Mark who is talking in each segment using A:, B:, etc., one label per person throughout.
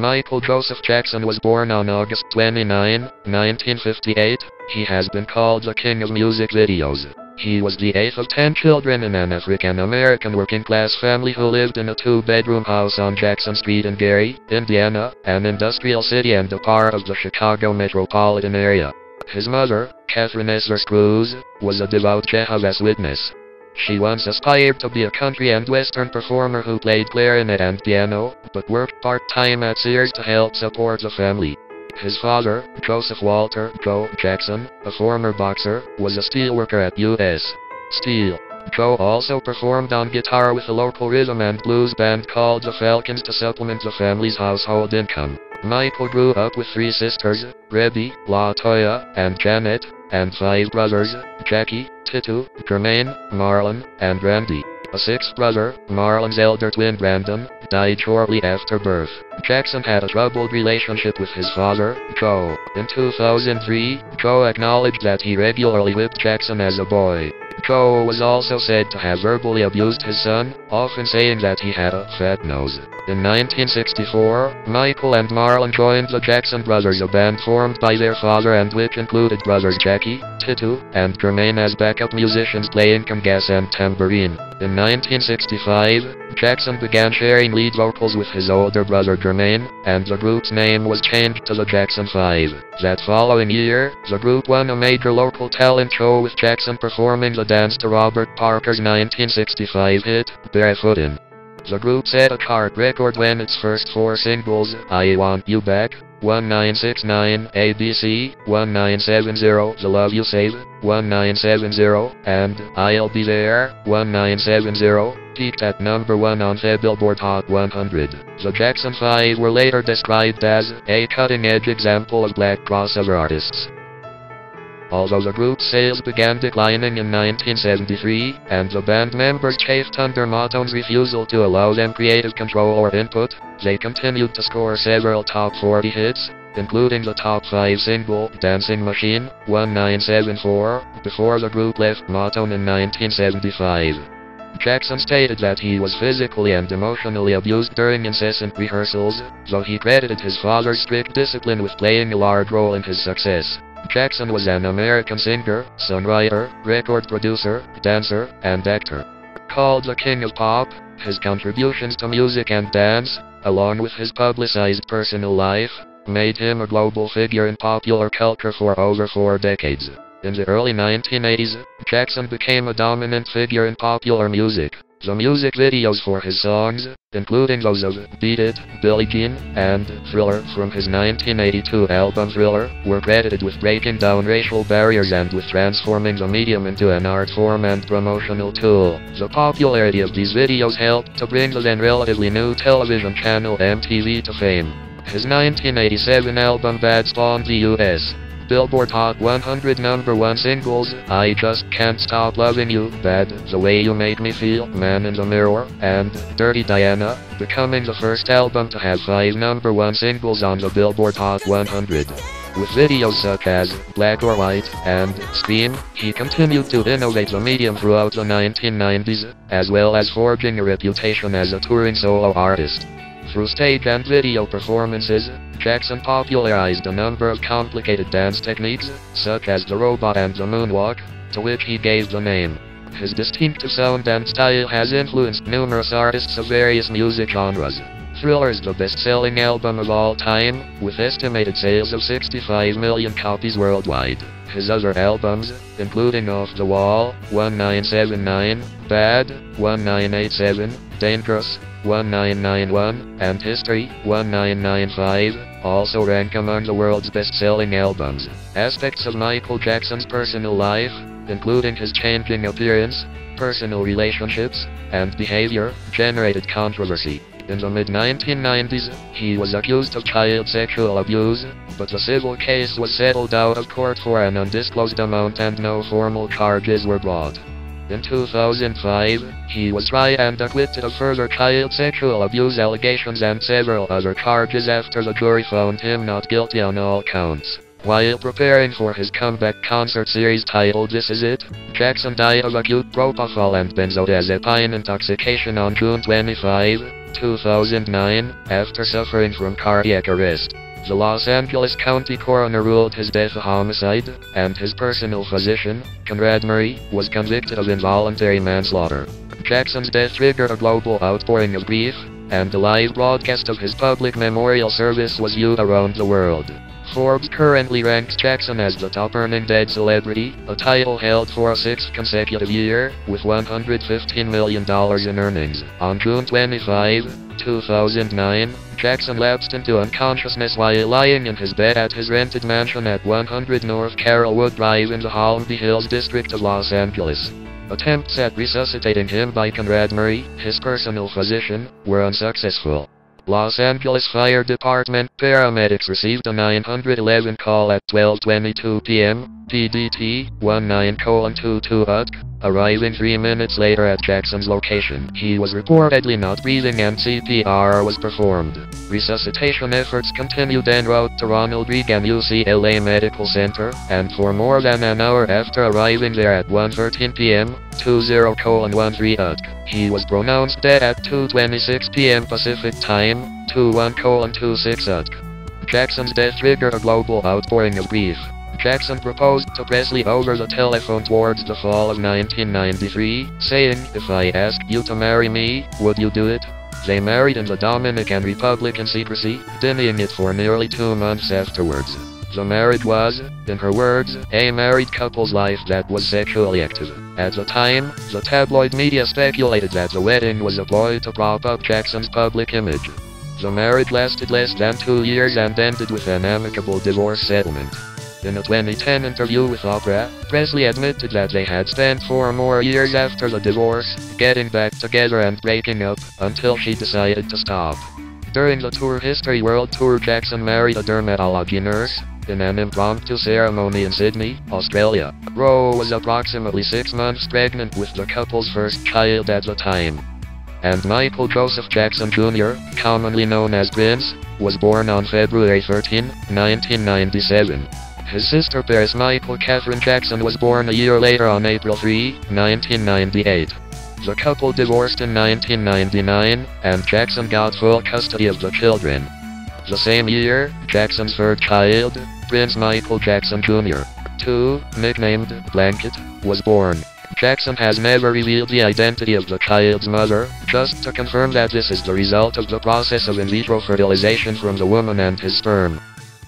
A: Michael Joseph Jackson was born on August 29, 1958. He has been called the king of music videos. He was the 8th of 10 children in an African-American working-class family who lived in a 2-bedroom house on Jackson Street in Gary, Indiana, an industrial city and a part of the Chicago metropolitan area. His mother, Catherine Esler Cruz, was a devout Jehovah's Witness. She once aspired to be a country and western performer who played clarinet and piano, but worked part-time at Sears to help support the family. His father, Joseph Walter Joe Jackson, a former boxer, was a steelworker at U.S. Steel. Joe also performed on guitar with a local rhythm and blues band called the Falcons to supplement the family's household income. Michael grew up with 3 sisters, Rebby, LaToya, and Janet, and 5 brothers, Jackie, Titu, Jermaine, Marlon, and Randy. A 6th brother, Marlon's elder twin Brandon, died shortly after birth. Jackson had a troubled relationship with his father, Joe. In 2003, Joe acknowledged that he regularly whipped Jackson as a boy. Joe was also said to have verbally abused his son, often saying that he had a fat nose. In 1964, Michael and Marlon joined the Jackson Brothers, a band formed by their father and which included brothers Jackie, Titu, and Jermaine as backup musicians playing congas and tambourine. In 1965, Jackson began sharing lead vocals with his older brother Jermaine, and the group's name was changed to the Jackson 5. That following year, the group won a major local talent show with Jackson performing the dance to Robert Parker's 1965 hit, Barefootin'. The group set a chart record when its first 4 singles, I Want You Back, 1969, ABC, 1970, The Love You Save, 1970, and I'll Be There, 1970, peaked at number 1 on the Billboard Hot 100. The Jackson 5 were later described as a cutting-edge example of black crossover artists. Although the group's sales began declining in 1973, and the band members chafed under Motown's refusal to allow them creative control or input, they continued to score several top 40 hits, including the top 5 single, Dancing Machine, 1974, before the group left Motown in 1975. Jackson stated that he was physically and emotionally abused during incessant rehearsals, though he credited his father's strict discipline with playing a large role in his success. Jackson was an American singer, songwriter, record producer, dancer, and actor. Called the King of Pop, his contributions to music and dance, along with his publicized personal life, made him a global figure in popular culture for over 4 decades. In the early 1980s, Jackson became a dominant figure in popular music. The music videos for his songs, including those of Beat It, Billie Jean, and Thriller from his 1982 album Thriller, were credited with breaking down racial barriers and with transforming the medium into an art form and promotional tool. The popularity of these videos helped to bring the then relatively new television channel MTV to fame. His 1987 album Bad spawned the U.S. Billboard Hot 100 number 1 singles, I Just Can't Stop Loving You, Bad, The Way You Make Me Feel, Man in the Mirror, and Dirty Diana, becoming the first album to have 5 number 1 singles on the Billboard Hot 100. With videos such as Black or White and Scream, he continued to innovate the medium throughout the 1990s, as well as forging a reputation as a touring solo artist. Through stage and video performances, Jackson popularized a number of complicated dance techniques, such as the robot and the moonwalk, to which he gave the name. His distinctive sound and style has influenced numerous artists of various music genres. Thriller is the best-selling album of all time, with estimated sales of 65 million copies worldwide. His other albums, including Off the Wall, 1979, Bad, 1987, Dangerous, 1991, and History, 1995, also rank among the world's best-selling albums. Aspects of Michael Jackson's personal life, including his changing appearance, personal relationships, and behavior, generated controversy. In the mid-1990s, he was accused of child sexual abuse, but the civil case was settled out of court for an undisclosed amount and no formal charges were brought. In 2005, he was tried and acquitted of further child sexual abuse allegations and several other charges after the jury found him not guilty on all counts. While preparing for his comeback concert series titled This Is It, Jackson died of acute propofol and benzodiazepine intoxication on June 25, 2009, after suffering from cardiac arrest. The Los Angeles County coroner ruled his death a homicide, and his personal physician, Conrad Murray, was convicted of involuntary manslaughter. Jackson's death triggered a global outpouring of grief, and a live broadcast of his public memorial service was viewed around the world. Forbes currently ranks Jackson as the top-earning dead celebrity, a title held for a sixth consecutive year, with $115 million in earnings. On June 25, 2009, Jackson lapsed into unconsciousness while lying in his bed at his rented mansion at 100 North Carrollwood Drive in the Holmby Hills district of Los Angeles. Attempts at resuscitating him by Conrad Murray, his personal physician, were unsuccessful. Los Angeles Fire Department paramedics received a 911 call at 12:22 p.m. PDT 19:22 UTC, arriving 3 minutes later at Jackson's location. He was reportedly not breathing and CPR was performed. Resuscitation efforts continued en route to Ronald Reagan UCLA Medical Center, and for more than an hour after arriving there at 1:13 p.m. 20:13 UTC. He was pronounced dead at 2:26 p.m. Pacific Time, 21:26 UTC. Jackson's death triggered a global outpouring of grief. Jackson proposed to Presley over the telephone towards the fall of 1993, saying, "If I asked you to marry me, would you do it?" They married in the Dominican Republic in secrecy, denying it for nearly 2 months afterwards. The marriage was, in her words, a married couple's life that was sexually active. At the time, the tabloid media speculated that the wedding was a ploy to prop up Jackson's public image. The marriage lasted less than 2 years and ended with an amicable divorce settlement. In a 2010 interview with Oprah, Presley admitted that they had spent 4 more years after the divorce, getting back together and breaking up, until she decided to stop. During the Tour History World Tour, Jackson married a dermatology nurse, in an impromptu ceremony in Sydney, Australia. Rose was approximately 6 months pregnant with the couple's first child at the time. And Michael Joseph Jackson Jr., commonly known as Prince, was born on February 13, 1997. His sister Paris Michael Catherine Jackson was born a year later on April 3, 1998. The couple divorced in 1999, and Jackson got full custody of the children. The same year, Jackson's third child, Prince Michael Jackson Jr., II, nicknamed Blanket, was born. Jackson has never revealed the identity of the child's mother, just to confirm that this is the result of the process of in vitro fertilization from the woman and his sperm.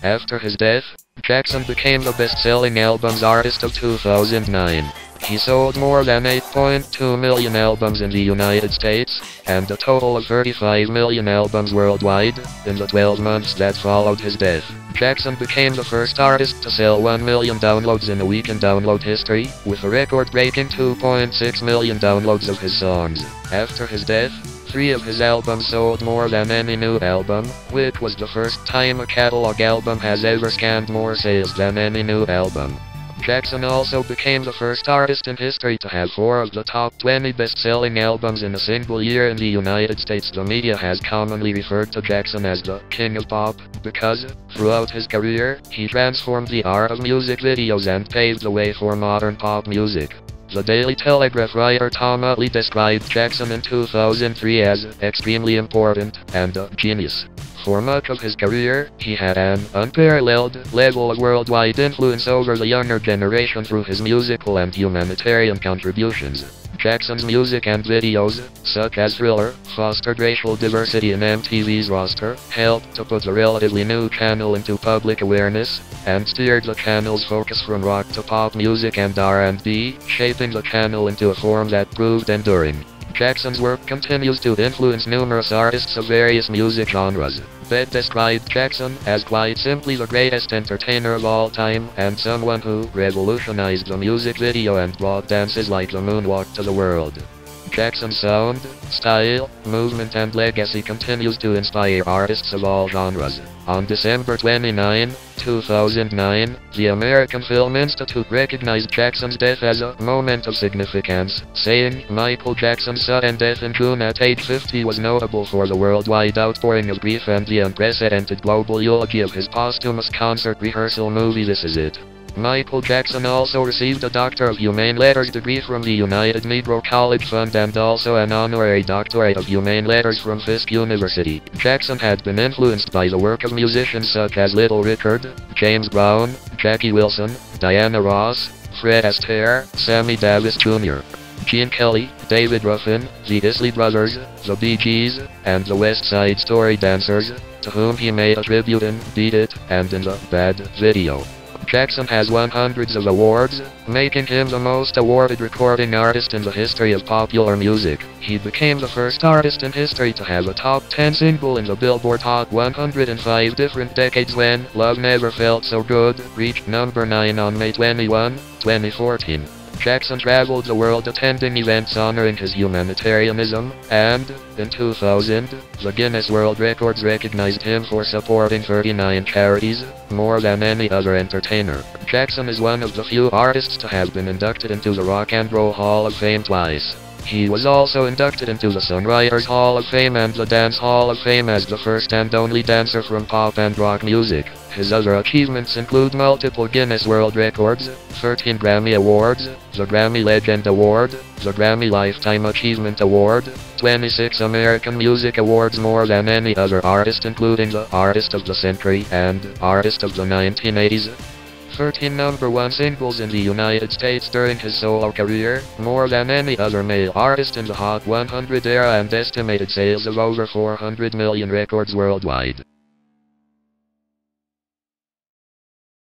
A: After his death, Jackson became the best-selling albums artist of 2009. He sold more than 8.2 million albums in the United States, and a total of 35 million albums worldwide, in the 12 months that followed his death. Jackson became the first artist to sell 1 million downloads in a week in download history, with a record-breaking 2.6 million downloads of his songs. After his death, 3 of his albums sold more than any new album, which was the first time a catalog album has ever scanned more sales than any new album. Jackson also became the first artist in history to have 4 of the top 20 best-selling albums in a single year in the United States. The media has commonly referred to Jackson as the King of Pop, because, throughout his career, he transformed the art of music videos and paved the way for modern pop music. The Daily Telegraph writer Tom Utley described Jackson in 2003 as extremely important and a genius. For much of his career, he had an unparalleled level of worldwide influence over the younger generation through his musical and humanitarian contributions. Jackson's music and videos, such as Thriller, fostered racial diversity in MTV's roster, helped to put the relatively new channel into public awareness, and steered the channel's focus from rock to pop music and R&B, shaping the channel into a form that proved enduring. Jackson's work continues to influence numerous artists of various music genres. Bette described Jackson as quite simply the greatest entertainer of all time, and someone who revolutionized the music video and brought dances like the moonwalk to the world. Jackson's sound, style, movement and legacy continues to inspire artists of all genres. On December 29, 2009, the American Film Institute recognized Jackson's death as a moment of significance, saying, "Michael Jackson's sudden death in June at age 50 was notable for the worldwide outpouring of grief and the unprecedented global eulogy of his posthumous concert rehearsal movie This Is It." Michael Jackson also received a Doctor of Humane Letters degree from the United Negro College Fund and also an honorary doctorate of Humane Letters from Fisk University. Jackson had been influenced by the work of musicians such as Little Richard, James Brown, Jackie Wilson, Diana Ross, Fred Astaire, Sammy Davis Jr., Gene Kelly, David Ruffin, the Isley Brothers, the Bee Gees, and the West Side Story Dancers, to whom he made a tribute in Beat It and in the Bad video. Jackson has won hundreds of awards, making him the most awarded recording artist in the history of popular music. He became the first artist in history to have a top 10 single in the Billboard Hot 100 in 5 different decades when Love Never Felt So Good reached number 9 on May 21, 2014. Jackson traveled the world attending events honoring his humanitarianism, and, in 2000, the Guinness World Records recognized him for supporting 39 charities, more than any other entertainer. Jackson is one of the few artists to have been inducted into the Rock and Roll Hall of Fame twice. He was also inducted into the Songwriters Hall of Fame and the Dance Hall of Fame as the first and only dancer from pop and rock music. His other achievements include multiple Guinness World Records, 13 Grammy Awards, the Grammy Legend Award, the Grammy Lifetime Achievement Award, 26 American Music Awards, more than any other artist including the Artist of the Century and Artist of the 1980s. 13 #1 singles in the United States during his solo career, more than any other male artist in the Hot 100 era, and estimated sales of over 400 million records worldwide.